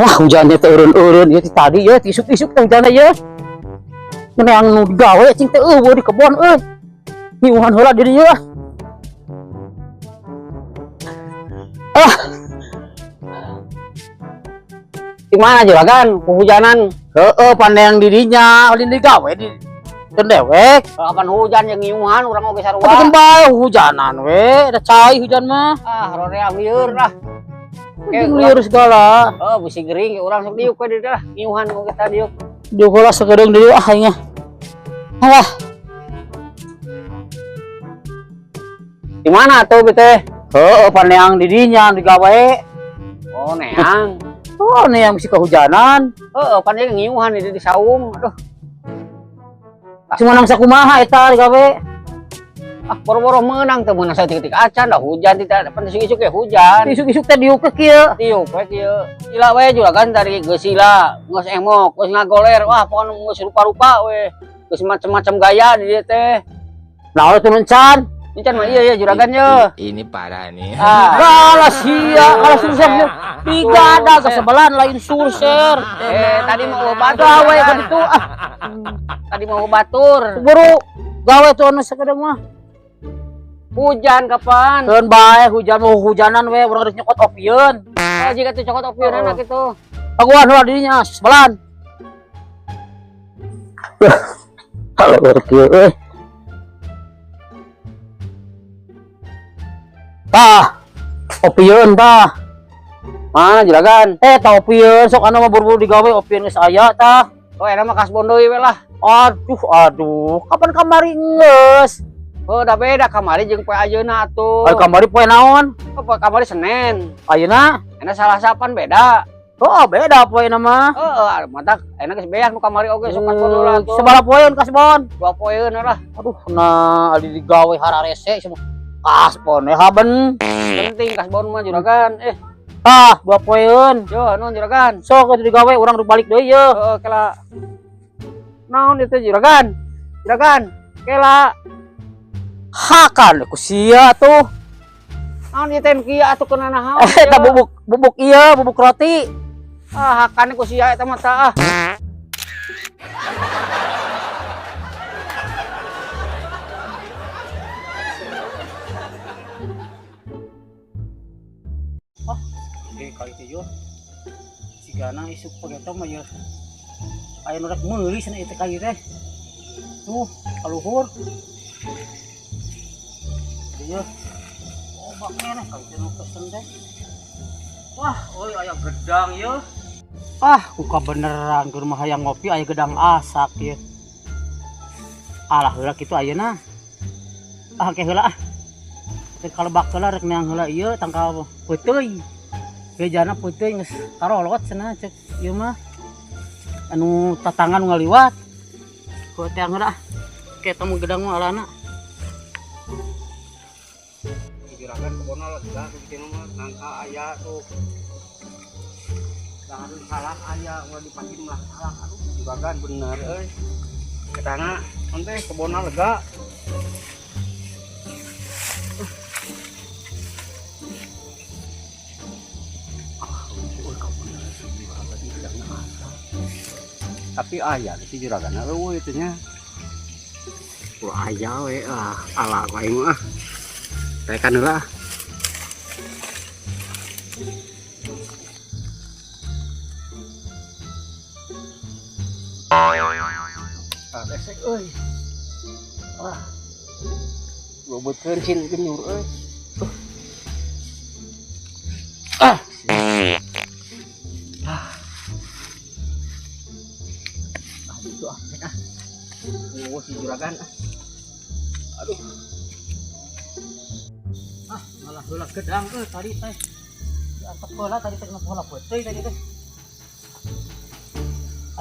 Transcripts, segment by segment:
Wah, hujannya turun-turun ya tadi ya, isuk-isuk hujannya ya. Menang nu digawe cing teh eueuh di kebon euy. Nyiuhan heula di dieu. Ah. Di mana juragan? Kehujanan. Heeh, pandang dirinya, ulin digawe di dewek. Kapan hujan yang ngiuhan urang oge sarua. Tapi kembali hujanan we, ada cai hujan mah. Ah, roreang lieur lah. Liur segala. Oh, bisi gering urang sok diuk we di lah. Ngiuhan oge tadi diuk. Dia heula sekedeng deui ah nya. Alah. Di mana tuh bete? Heeh, pandang didinya digawe. Oh, neang. Oh, nih yang mesti kehujanan. Heeh, pan dia ngiuhan di saung. Aduh. Cuma nang sakumaha eta digawe. Ah, boro-boro menang teh meunang saeutik acan dah hujan tidak pan isuk-isuk ya hujan. Isuk-isuk teh diuk kieu. Tiup we kieu. Gila we juragan dari geus sila, geus emok, geus ngagoler. Wah, pokona geus rupa-rupa we. Geus macam-macam gaya di dieu teh. Naon teh mencan? Encan mah iya juragan ye. Ini parah nih. Ah, Kalah sia, kalah surser. Tiga ada kesebelan lain surser. tadi mau batur we kan itu. Ah. Tadi mau batur. Buru gawe tuh anu sakedeng mah. Hujan kapan? Keun bae hujan mau hujanan we urang geus nyokot opieun. Oh, jika tuh cokot opieun anak itu. Paguan heula dirinya sebelan. Kalau kieu euy. Tah, opieun tah. Mana juragan? Tah opieun sok anu mah buru-buru digawe opieun geus aya tah. Oh, enak mah kas bondoi we lah. Aduh, kapan kamari geus? Oh, udah beda kamari jeung poe ayeuna atuh. Ai kamari poe naon? Oh, poe kamari Senin. Ayeuna? Enak salah sapan beda. Oh, beda poe na mah. Heeh, mata enak geus beak nu kamari oge sok kas bondola tuh. Sabaraha poeun kasbon? 2 poeun lah. Aduh, nah ali digawe hararese semua. Kasbon we haben. Penting kas bon mah juragan. Ah, 2 poeun. Yo, anu juragan. Sok atuh digawe urang balik deui ye. Heeh, kela. Naon itu juragan? Juragan, kela. Hakan ku sia tuh. Naon ieu teh kieu atuh keunana naon? Eta bubuk ieu, bubuk roti. Ah, hakan ku sia eta mah tah. Kali teh yo. Sigana isuk pagetong mah ye. Aya nu rek meuli cenah ieu teh kali teh. Tuh, kaluhur. Ieu. Oh, bakene kali teh nu pesen teh. Wah, euy aya gedang ye. Ah, kuka beneran keur mah hayang ngopi aya gedang asak ye. Alah heula kitu ayeuna. Ah, ke heula ah. Teh kalebak heula rek neang heula ieu tangkal peuteui. Bejana putih geus karolot cenah cek ieu mah anu tatangan ngaliwat ku teh ngeulah kita mau gedang mah alana Juragan kebona lega kitu mah nangka aya tuh jangan salah aya ulah dipakin lah salah aduh juragan bener euy ketana onte kebona lega. Tapi aya si juragan eueuh itu nya. Wah aya we ala ku aing mah. Tekan heula. Ah besek euy. Wah. Bobotkeun cin genyur euy. Ah. Itu oh si juragan aduh malah heula gedang tadi teh diangkat heula tadi teh kenapa heula peuteui tadi teh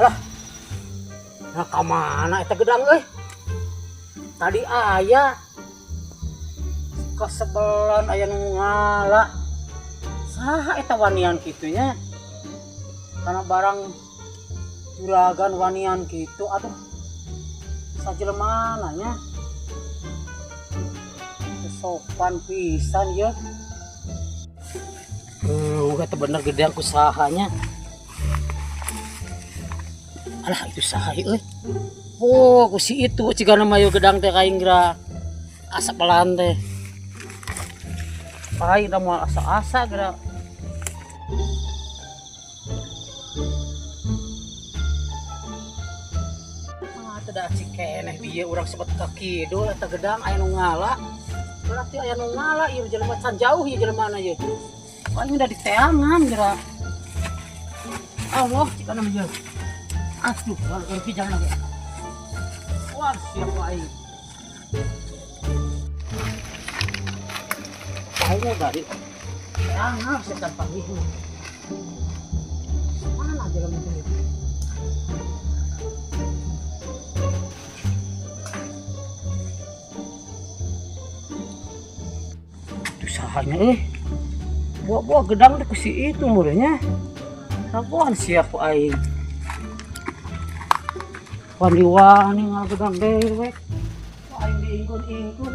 alah nah ka mana eta gedang tadi aya kasebelan aya nu ngala saha eta wanian kitu nya karena barang juragan wanian gitu aduh sajelema nanya sopan pisan ya eta bener gede aku sahanya Alah itu saha euy. Oh, ku si itu cigana mayo gedang teh kaing geura asa pelan teh. Pai da moal asa-asa geura. Tidak cik keneh dia urang sebut kaki dulu eta gedang aya nu ngala berarti aya nu ngala ieu jelema can jauh ieu jelema na ieu paling udah diteangan geura Allah cik kana ieu atuh kalau pijang lagi wah siapa aing tahu dari teangan setan pangih mana jelema itu sahanya buah-buah gedang deh si itu murahnya rabuan siap aing wani-wani ngal gedang dewek aing diingkun-ingkun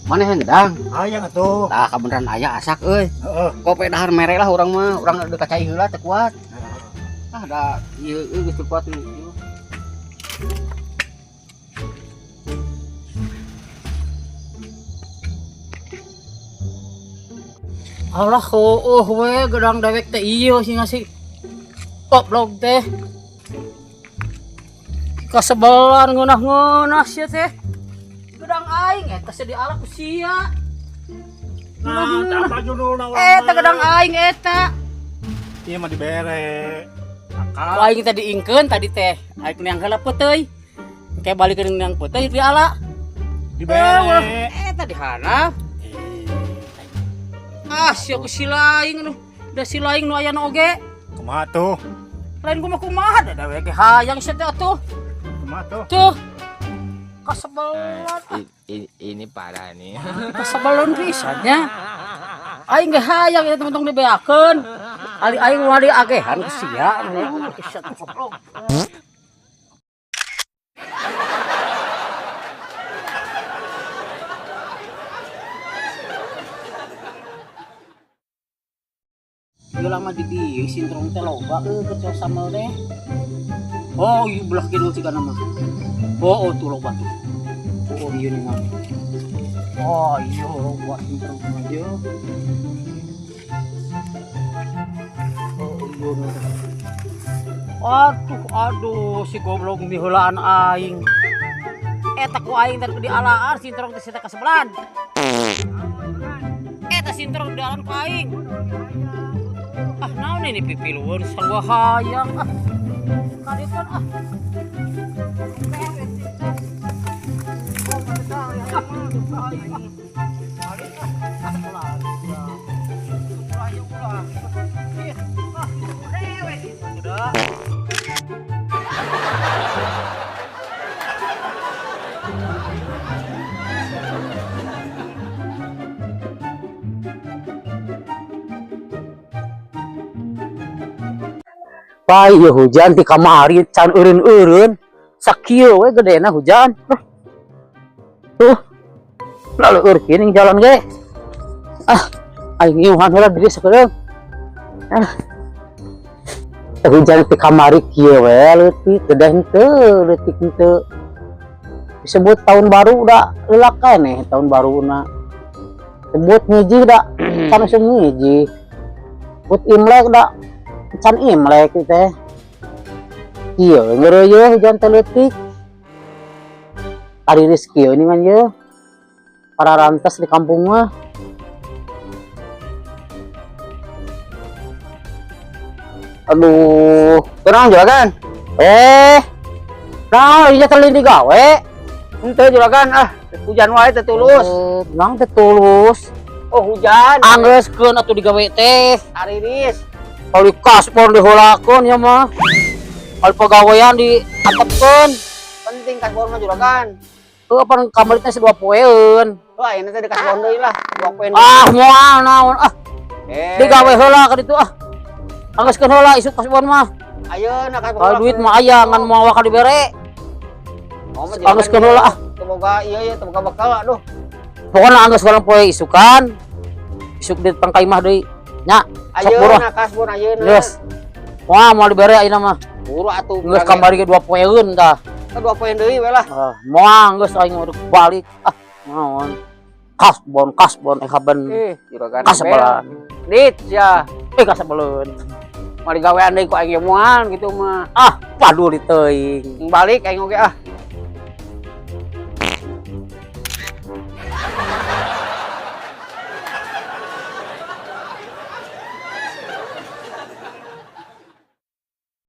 mana yang gedang Ayang atuh. tah kabeneran aya asak euy kope dahar mere lah urang mah urang deuk kacai heula teu kuat ah da ieu geus teu kuat ieu Allah we gedang dewek teh ieu sih ngasih goblok teh kasebelan ngeunah-ngeunah sia teh gedang aing eta di ala ku sia Nah, tak maju nuna urang. eta gedang aing eta Ieu mah dibere. ku Akal. aing teh diingkeun tadi teh aing neang heula peuteui kayak balik ke neang peuteui di ala Dibere. eta diharap ah sia ku si laing anu da si laing nu aya na oge Kumaha tuh? lain gua mah kumaha da dewek hayang sia teh atuh Kumaha tuh? tuh kasebelan Ini parah nih. kasebelan pisannya aing ge hayang ya teman-teman dibeakeun ali aing mah diagehan ke sia sia teh goblok ieu lama di dieu sintrong teh loba kerja sama teh oh ieu belah kidul cigana mah oh tuh loba tuh oh ieu nih mah oh iya loba sintrong aja oh iya aduh si goblok miheulaan aing eta ku aing teh di alaan sintrong teh ka sebelan eta sintrong di alaan ku aing ah naon ini pipiluan sarua hayang ah kadipan ah Pai ya hujan di kamari can eureun-eureun sakieu we gedena hujan tuh lalu urkin jalan ge ah aing nyuhan heula diri sakedeung ah hujan di kamari kieu we leutik gedeh henteu leutik henteu disebut tahun baru udah lelak keneh tahun baruna sebut ngiji da kan ngiji buat imlek da can imlek teh ieu ngeureuyeuh hujan teh leutik ari rezeki ini kan ye para rantes di kampung mah aduh tenang juragan nah ieu teh di gawe henteu juragan ah hujan wae teh tulus tenang teh tulus oh hujan anggeuskeun atuh digawe teh ariris kali kaspor diholakeun ya mah kali pegawaian diantepkeun penting kasbon mah juragan pan kamari teh 2 poeun wah ini teh dikasbon deui lah 2 poin ah moal naon ah digawe heula ka ditu ah anggeuskeun heula isuk kasbon mah ayeuna kasbon kalau duit mah aya ngan moal ka dibere anggeuskeun heula ah semoga ieu teu boga bekal aduh pokona anggeuskeun poe isukan isuk di tangkai mah deui nya ayeuna kasbon ayeuna yes wah mau dibere ayeuna mah Buru atuh. Geus kamari ge 2 poeun tah. 2 poin deui we lah. Moang geus aing udah balik. Naon. Kasbon haben. Juragan. Kasabalan. Dit ya. Kasabalan. Mari gawean deui ku aing moal gitu mah. Waduh di teuing. Balik aing oge ah.